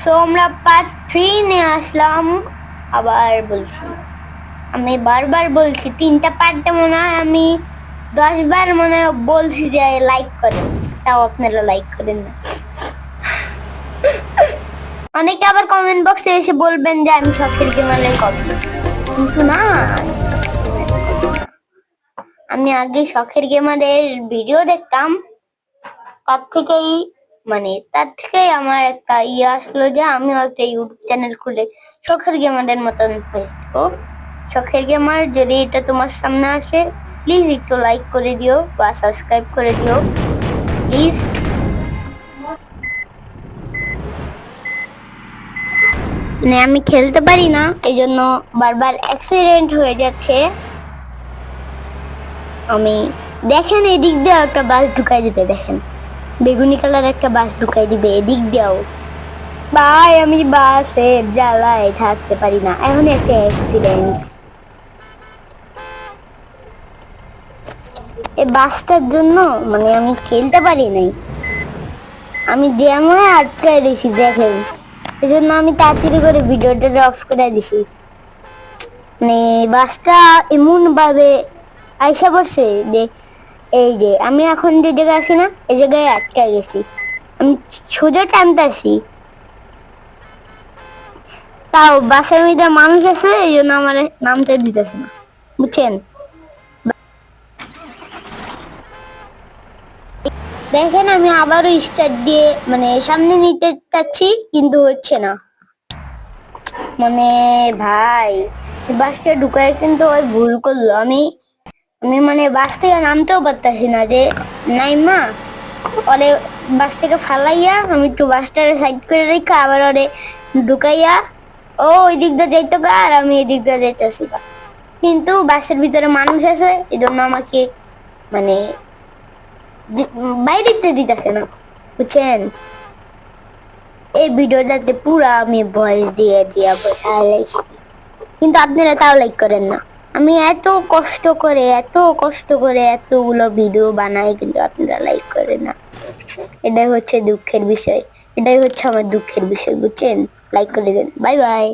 So আমরা part 3 নিয়ে আসলাম। আবার বলছি, আমি বারবার বলছি, 3টা পার্টে মনে হয় আমি 10 বার মনে হয় বলছি যে লাইক করেন, তাও আপনারা লাইক করেন না। অনেকে আবার কমেন্ট বক্সে এসে বলবেন যে আমি শখের গেমারের কপি, কিন্তু না, আমি আগে শখের গেমারের ভিডিও দেখতাম। তার থেকেই তার থেকেই আমার একটা আসলো যে আমি একটা ইউটিউব চ্যানেল খুলে শখের গেমারের মতন হয়েছে। শখের গেমার, যদি এটা তোমার সামনে আসে প্লিজ একটু লাইক করে দিও বা সাবস্ক্রাইব করে দিও প্লিজ। আমি খেলতে পারি না, এই জন্য বারবার অ্যাক্সিডেন্ট হয়ে যাচ্ছে। আমি দেখেন এদিক দিয়ে একটা বাস ঢুকাই দিবে, দেখেন বেগুনি কালার একটা বাস ঢুকাই দিবে এদিক দিয়েও। ভাই আমি বাসের জ্বালায় থাকতে পারি না, এখন একটা অ্যাক্সিডেন্ট। এই বাসটার জন্য আমি খেলতে পারি নাই, আমি যেমন আটকায় রয়েছি দেখেন। এই জন্য আমি তাড়াতাড়ি করে ভিডিওটা অফ করে দিছি। বাসটা এমন ভাবে আইসা পড়ছে যে এই যে আমি এখন যে জায়গায় আছি না, এই জায়গায় আটকায় গেছি। আমি সোজা টানতেছি, তাও বাসের মধ্যে মানুষ আছে, এই জন্য আমার নামতে দিতেছে না, বুঝছেন? দেখেন আমি আবারও স্টার্ট দিয়ে সামনে নিতে চাচ্ছি, কিন্তু হচ্ছে না। ভাই বাসটা ঢুকায় কিন্তু ওই ভুল করলো। আমি আমি বাস থেকে নামতেও পারতাছি না, যে নাইমা ওরে বাস থেকে ফালাইয়া আমি একটু বাসটারে সাইড করে রেখে আবার ওরে ঢুকাইয়া ও ওই দিক দিয়ে যাইতো গা, আর আমি এই দিক দিয়ে যাইতেছি গা। কিন্তু বাসের ভিতরে মানুষ আছে, এই জন্য আমাকে বাইরে দিতেছে না, বুঝছেন? এই ভিডিওটাতে পুরা আমি ভয়েস দিয়ে দিয়া বসাইছি, কিন্তু আপনারা তাও লাইক করেন না। আমি এত কষ্ট করে এতগুলো ভিডিও বানাই, কিন্তু আপনারা লাইক করেন না। এটাই হচ্ছে দুঃখের বিষয়, এটাই হচ্ছে আমার দুঃখের বিষয়, বুঝছেন? লাইক করে দেন। Bye bye.